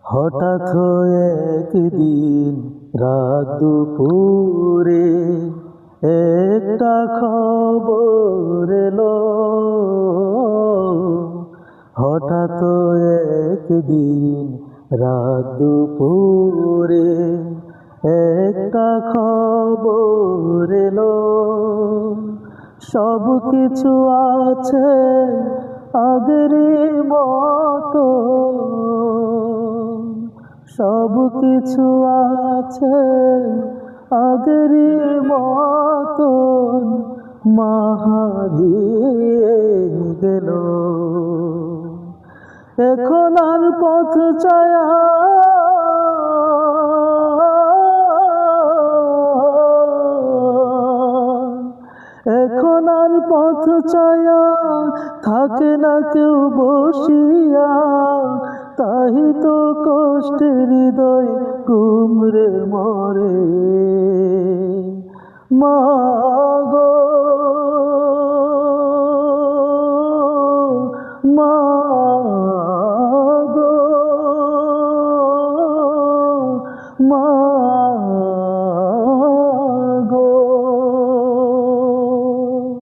হঠাৎ একদিন রাত দুপুরে একটা খবর এলো। হঠাৎ একদিন রাত দুপুরে একটা খবর এলো। সব কিছু আছে আগের মতো, সব কিছু আছে আগের মতন, মা হারিয়ে গেল। এখন আর পথ ছায়া এখন আর পথ ছায়া থাকে না কেউ বসিয়া, তাই তো কষ্টের হৃদয় গুমরে মরে। মা গো, মা গো, মা